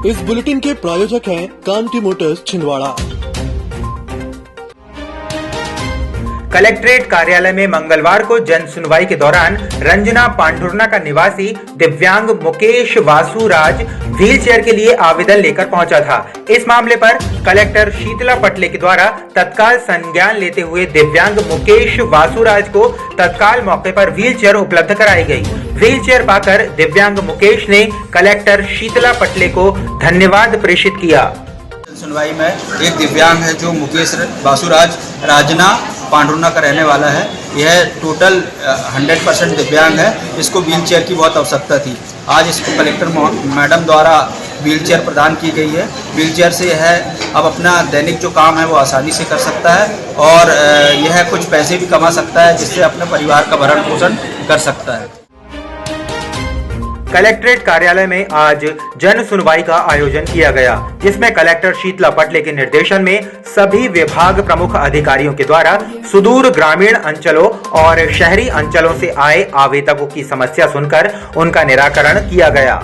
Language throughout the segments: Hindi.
इस बुलेटिन के प्रायोजक हैं कांति मोटर्स छिंदवाड़ा। कलेक्ट्रेट कार्यालय में मंगलवार को जन सुनवाई के दौरान रंजना पांडुरना का निवासी दिव्यांग मुकेश वासुराज व्हीलचेयर के लिए आवेदन लेकर पहुंचा था। इस मामले पर कलेक्टर शीतला पटले के द्वारा तत्काल संज्ञान लेते हुए दिव्यांग मुकेश वासुराज को तत्काल मौके पर व्हीलचेयर उपलब्ध कराई गई। व्हीलचेयर पाकर दिव्यांग मुकेश ने कलेक्टर शीतला पटले को धन्यवाद प्रेषित किया। सुनवाई में एक दिव्यांग है जो मुकेश वासुराज राजना पांडुरना का रहने वाला है। यह टोटल 100% दिव्यांग है। इसको व्हीलचेयर की बहुत आवश्यकता थी। आज इसको कलेक्टर मैडम द्वारा व्हीलचेयर प्रदान की गई है। व्हीलचेयर से यह अब अपना दैनिक जो काम है वो आसानी से कर सकता है और यह कुछ पैसे भी कमा सकता है, जिससे अपने परिवार का भरण पोषण कर सकता है। कलेक्ट्रेट कार्यालय में आज जन सुनवाई का आयोजन किया गया, जिसमें कलेक्टर शीतला पटले के निर्देशन में सभी विभाग प्रमुख अधिकारियों के द्वारा सुदूर ग्रामीण अंचलों और शहरी अंचलों से आए आवेदकों की समस्या सुनकर उनका निराकरण किया गया।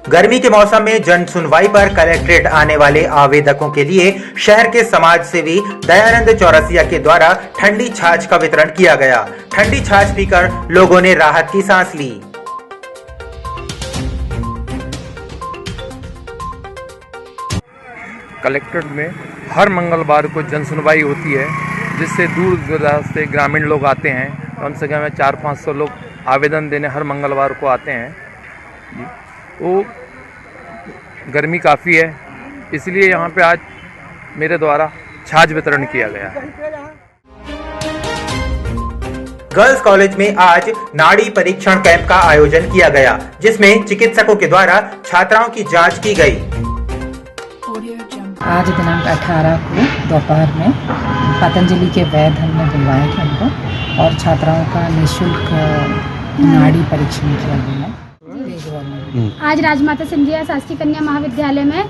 गर्मी के मौसम में जन सुनवाई पर कलेक्ट्रेट आने वाले आवेदकों के लिए शहर के समाज सेवी दयानंद चौरसिया के द्वारा ठंडी छाछ का वितरण किया गया। ठंडी छाछ पीकर लोगों ने राहत की सांस ली। कलेक्ट्रेट में हर मंगलवार को जन सुनवाई होती है, जिससे दूर दराज से ग्रामीण लोग आते हैं। कम से कम 400-500 लोग आवेदन देने हर मंगलवार को आते हैं। वो गर्मी काफ़ी है, इसलिए यहाँ पे आज मेरे द्वारा छाछ वितरण किया गया है। गर्ल्स कॉलेज में आज नाड़ी परीक्षण कैंप का आयोजन किया गया, जिसमें चिकित्सकों के द्वारा छात्राओं की जांच की गई। आज दिनांक 18 को दोपहर में पतंजलि के वैद्य हमने बुलवाए थे हमको और छात्राओं का निःशुल्क नाड़ी परीक्षण किया गया। आज राजमाता सिंधिया शासकीय कन्या महाविद्यालय में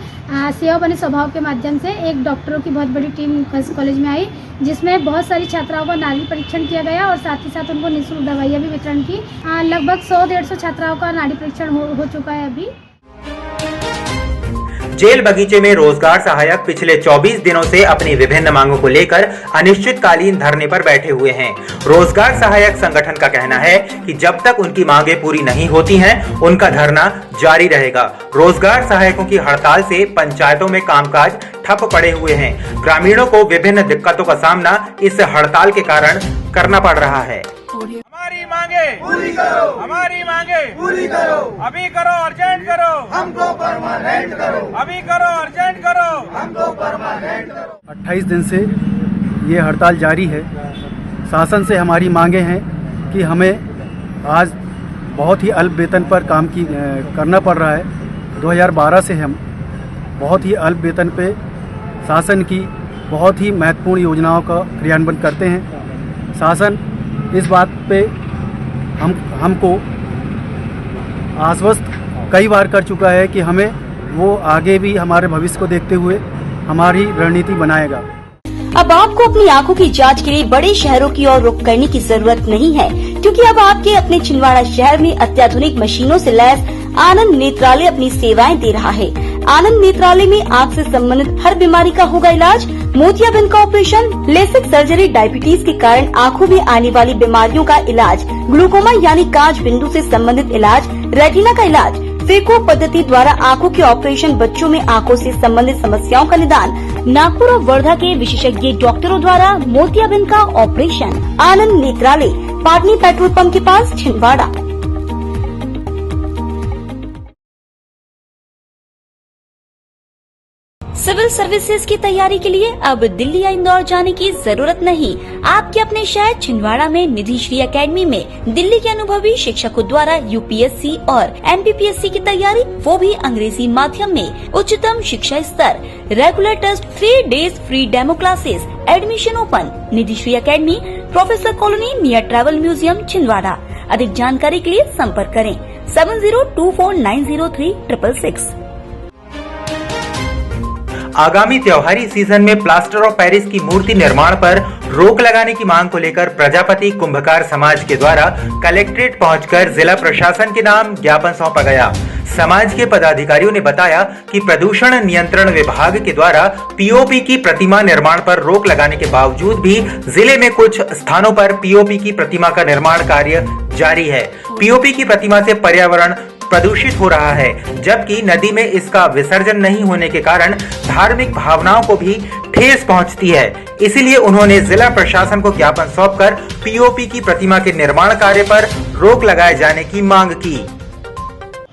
सेवा बने स्वभाव के माध्यम से एक डॉक्टरों की बहुत बड़ी टीम गर्ल्स कॉलेज में आई, जिसमें बहुत सारी छात्राओं का नाड़ी परीक्षण किया गया और साथ ही साथ उनको निःशुल्क दवाइयाँ भी वितरण की। लगभग 100-150 छात्राओं का नाड़ी परीक्षण हो चुका है अभी। जेल बगीचे में रोजगार सहायक पिछले 24 दिनों से अपनी विभिन्न मांगों को लेकर अनिश्चितकालीन धरने पर बैठे हुए हैं। रोजगार सहायक संगठन का कहना है कि जब तक उनकी मांगें पूरी नहीं होती हैं, उनका धरना जारी रहेगा। रोजगार सहायकों की हड़ताल से पंचायतों में कामकाज ठप पड़े हुए हैं। ग्रामीणों को विभिन्न दिक्कतों का सामना इस हड़ताल के कारण करना पड़ रहा है। हमारी मांगे पूरी करो, हमारी मांगे पूरी करो, अभी करो अर्जेंट करो, हमको परमानेंट करो, अभी करो अर्जेंट करो, हमको परमानेंट करो। 28 दिन से ये हड़ताल जारी है। शासन से हमारी मांगे हैं कि हमें आज बहुत ही अल्प वेतन पर काम करना पड़ रहा है। 2012 से हम बहुत ही अल्प वेतन पे शासन की बहुत ही महत्वपूर्ण योजनाओं का क्रियान्वयन करते हैं। शासन इस बात पे हमको आश्वस्त कई बार कर चुका है कि हमें वो आगे भी हमारे भविष्य को देखते हुए हमारी रणनीति बनाएगा। अब आपको अपनी आंखों की जांच के लिए बड़े शहरों की ओर रुख करने की जरूरत नहीं है, क्योंकि अब आपके अपने छिंदवाड़ा शहर में अत्याधुनिक मशीनों से लैस आनंद नेत्रालय अपनी सेवाएं दे रहा है। आनंद नेत्रालय में आँख से संबंधित हर बीमारी का होगा इलाज। मोतियाबिंद का ऑपरेशन, लेसिक सर्जरी, डायबिटीज के कारण आँखों में आने वाली बीमारियों का इलाज, ग्लूकोमा यानी कांच बिंदु से संबंधित इलाज, रेटिना का इलाज, फेको पद्धति द्वारा आँखों के ऑपरेशन, बच्चों में आँखों से संबंधित समस्याओं का निदान, नागपुर और वर्धा के विशेषज्ञ डॉक्टरों द्वारा मोतियाबिंद का ऑपरेशन। आनंद नेत्रालय, पाटनी पेट्रोल पंप के पास, छिंदवाड़ा। सिविल सर्विसेज की तैयारी के लिए अब दिल्ली या इंदौर जाने की जरूरत नहीं। आपके अपने शहर छिंदवाड़ा में निधि श्री एकेडमी में दिल्ली के अनुभवी शिक्षकों द्वारा यूपीएससी और एमपीपीएससी की तैयारी, वो भी अंग्रेजी माध्यम में। उच्चतम शिक्षा स्तर, regular test, 3 days free demo classes, admission open. Nidhi Shri Academy, professor colony, near travel museum, Chhindwara. अधिक जानकारी के लिए संपर्क करें 7024903666। आगामी त्योहारी सीजन में प्लास्टर ऑफ पेरिस की मूर्ति निर्माण पर रोक लगाने की मांग को लेकर प्रजापति कुंभकार समाज के द्वारा कलेक्ट्रेट पहुंचकर जिला प्रशासन के नाम ज्ञापन सौंपा गया। समाज के पदाधिकारियों ने बताया कि प्रदूषण नियंत्रण विभाग के द्वारा पीओपी की प्रतिमा निर्माण पर रोक लगाने के बावजूद भी जिले में कुछ स्थानों पर पीओपी की प्रतिमा का निर्माण कार्य जारी है। पीओपी की प्रतिमा से पर्यावरण प्रदूषित हो रहा है, जबकि नदी में इसका विसर्जन नहीं होने के कारण धार्मिक भावनाओं को भी ठेस पहुंचती है। इसीलिए उन्होंने जिला प्रशासन को ज्ञापन सौंपकर पीओपी की प्रतिमा के निर्माण कार्य पर रोक लगाए जाने की मांग की।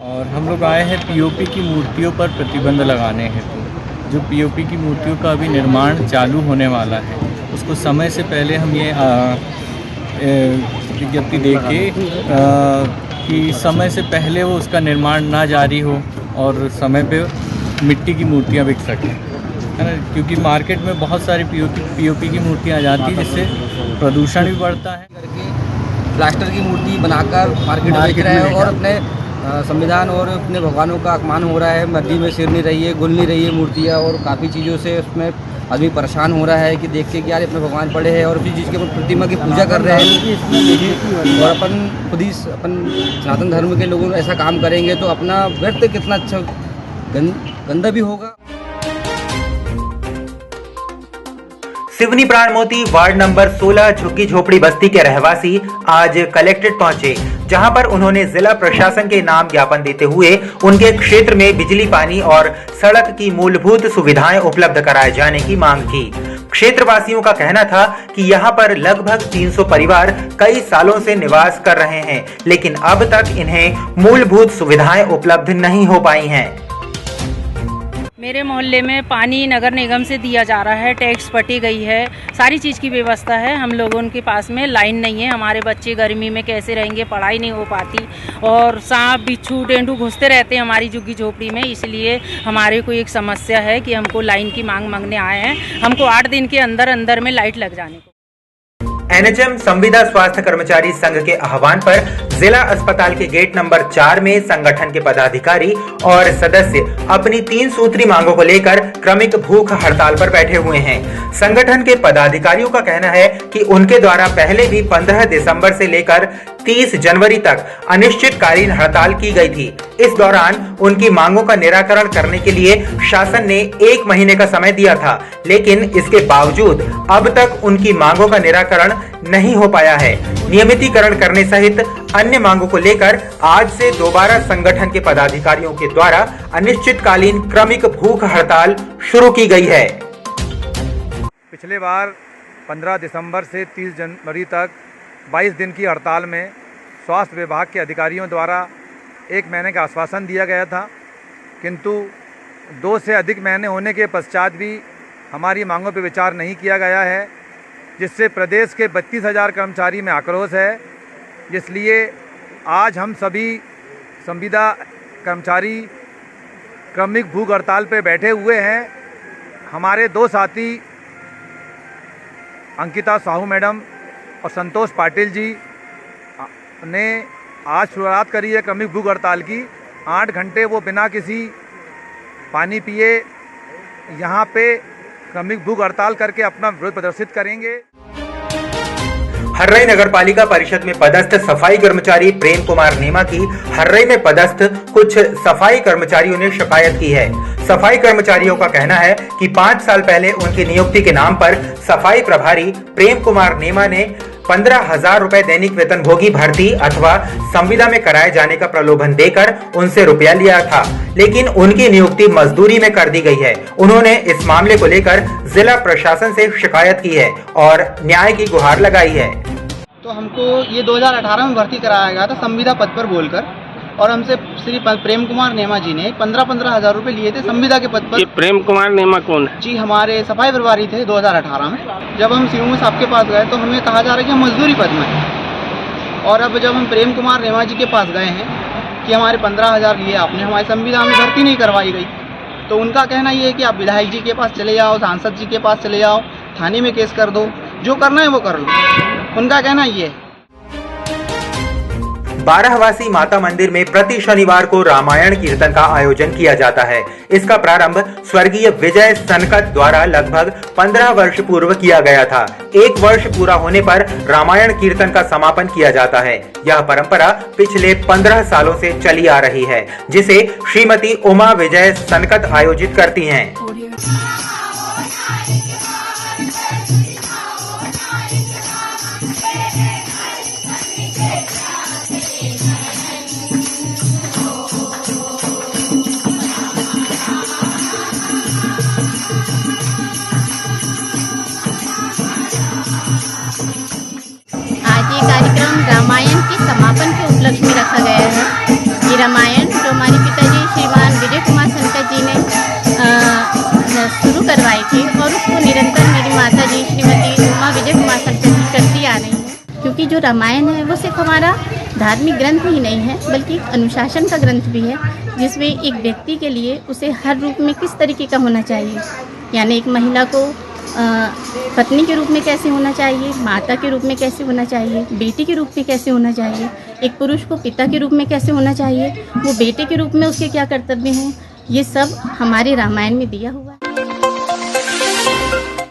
और हम लोग आए हैं पीओपी की मूर्तियों पर प्रतिबंध लगाने हेतु। जो पीओपी की मूर्तियों का अभी निर्माण चालू होने वाला है, उसको समय से पहले हम ये विज्ञप्ति दे के कि समय से पहले वो उसका निर्माण ना जारी हो और समय पे मिट्टी की मूर्तियाँ बिक सकें, है ना। क्योंकि मार्केट में बहुत सारी पीओपी की मूर्तियाँ आ जाती हैं, जिससे प्रदूषण भी बढ़ता है। करके प्लास्टर की मूर्ति बनाकर मार्केट में बेच रहे हैं और अपने संविधान और अपने भगवानों का अपमान हो रहा है। नदी में सिर नहीं रही है, गुल नहीं रही है मूर्तियाँ, और काफ़ी चीज़ों से उसमें आदमी परेशान हो रहा है कि देख के कि यार अपने भगवान पड़े हैं और उसी चीज़ के प्रतिमा की पूजा कर रहे हैं। और अपन खुद ही अपन सनातन धर्म के लोगों ऐसा काम करेंगे तो अपना व्यर्थ कितना अच्छा गंदा भी होगा। सिवनी प्राण मोती वार्ड नंबर 16 झुग्गी झोपड़ी बस्ती के रहवासी आज कलेक्ट्रेट पहुंचे, जहां पर उन्होंने जिला प्रशासन के नाम ज्ञापन देते हुए उनके क्षेत्र में बिजली, पानी और सड़क की मूलभूत सुविधाएं उपलब्ध कराए जाने की मांग की। क्षेत्रवासियों का कहना था कि यहां पर लगभग 300 परिवार कई सालों से निवास कर रहे हैं, लेकिन अब तक इन्हें मूलभूत सुविधाएं उपलब्ध नहीं हो पाई हैं। मेरे मोहल्ले में पानी नगर निगम से दिया जा रहा है, टैक्स पटी गई है, सारी चीज़ की व्यवस्था है। हम लोगों के पास में लाइन नहीं है, हमारे बच्चे गर्मी में कैसे रहेंगे, पढ़ाई नहीं हो पाती और सांप बिच्छू तेंदुआ घुसते रहते हैं हमारी झुग्गी झोपड़ी में। इसलिए हमारे को एक समस्या है कि हमको लाइन की मांग मांगने आए हैं। हमको 8 दिन के अंदर अंदर में लाइट लग जाने को। एनएचएम संविदा स्वास्थ्य कर्मचारी संघ के आह्वान पर जिला अस्पताल के गेट नंबर 4 में संगठन के पदाधिकारी और सदस्य अपनी 3 सूत्री मांगों को लेकर क्रमिक भूख हड़ताल पर बैठे हुए हैं। संगठन के पदाधिकारियों का कहना है कि उनके द्वारा पहले भी 15 दिसंबर से लेकर 30 जनवरी तक अनिश्चितकालीन हड़ताल की गई थी। इस दौरान उनकी मांगों का निराकरण करने के लिए शासन ने 1 महीने का समय दिया था, लेकिन इसके बावजूद अब तक उनकी मांगों का निराकरण नहीं हो पाया है। नियमितीकरण करने सहित अन्य मांगों को लेकर आज से दोबारा संगठन के पदाधिकारियों के द्वारा अनिश्चितकालीन क्रमिक भूख हड़ताल शुरू की गई है। पिछले बार 15 दिसंबर से 30 जनवरी तक 22 दिन की हड़ताल में स्वास्थ्य विभाग के अधिकारियों द्वारा 1 महीने का आश्वासन दिया गया था, किंतु 2 से अधिक महीने होने के पश्चात भी हमारी मांगों पर विचार नहीं किया गया है, जिससे प्रदेश के 32,000 कर्मचारी में आक्रोश है। इसलिए आज हम सभी संविदा कर्मचारी क्रमिक भूख हड़ताल पर बैठे हुए हैं। हमारे 2 साथी अंकिता साहू मैडम और संतोष पाटिल जी ने आज शुरुआत करी है क्रमिक भूख हड़ताल की। 8 घंटे वो बिना किसी पानी पिए यहाँ पे क्रमिक भूख हड़ताल करके अपना विरोध प्रदर्शित करेंगे। हर्रई नगर पालिका परिषद में पदस्थ सफाई कर्मचारी प्रेम कुमार नेमा की हर्रई में पदस्थ कुछ सफाई कर्मचारियों ने शिकायत की है। सफाई कर्मचारियों का कहना है कि 5 साल पहले उनकी नियुक्ति के नाम पर सफाई प्रभारी प्रेम कुमार नेमा ने 15,000 रुपए दैनिक वेतन भोगी भर्ती अथवा संविदा में कराए जाने का प्रलोभन देकर उनसे रुपया लिया था, लेकिन उनकी नियुक्ति मजदूरी में कर दी गई है। उन्होंने इस मामले को लेकर जिला प्रशासन से शिकायत की है और न्याय की गुहार लगाई है। तो हमको ये 2018 में भर्ती कराया गया था संविदा पद पर बोलकर, और हमसे श्री प्रेम कुमार नेमा जी ने 15,000 रुपए लिए थे संविदा के पद पर। ये प्रेम कुमार नेमा कौन है? जी हमारे सफाई प्रभारी थे 2018 में। जब हम सीएम साहब के पास गए तो हमें कहा जा रहा है कि हम मजदूरी पद में हैं, और अब जब हम प्रेम कुमार नेमा जी के पास गए हैं कि हमारे 15,000 लिए आपने, हमारी संविदा में भर्ती नहीं करवाई गई, तो उनका कहना ये है कि आप विधायक जी के पास चले जाओ, सांसद जी के पास चले जाओ, थाने में केस कर दो, जो करना है वो कर लो। उनका कहना ये है। बारहवासी माता मंदिर में प्रति शनिवार को रामायण कीर्तन का आयोजन किया जाता है। इसका प्रारंभ स्वर्गीय विजय सनकत द्वारा लगभग 15 वर्ष पूर्व किया गया था। 1 वर्ष पूरा होने पर रामायण कीर्तन का समापन किया जाता है। यह परंपरा पिछले 15 सालों से चली आ रही है, जिसे श्रीमती उमा विजय सनकत आयोजित करती हैं। आज ये कार्यक्रम रामायण के समापन के उपलक्ष्य में रखा गया है। ये रामायण जो हमारे पिताजी श्रीमान विजय कुमार सनकत जी ने शुरू करवाई थी और उसको निरंतर मेरी माता जी श्रीमती उमा विजय कुमार सनकत जी करती आ रही हैं। क्योंकि जो रामायण है वो सिर्फ हमारा धार्मिक ग्रंथ ही नहीं है, बल्कि एक अनुशासन का ग्रंथ भी है, जिसमें एक व्यक्ति के लिए उसे हर रूप में किस तरीके का होना चाहिए, यानी एक महिला को पत्नी के रूप में कैसे होना चाहिए, माता के रूप में कैसे होना चाहिए, बेटी के रूप में कैसे होना चाहिए, एक पुरुष को पिता के रूप में कैसे होना चाहिए, वो बेटे के रूप में उसके क्या कर्तव्य हैं, ये सब हमारे रामायण में दिया हुआ है।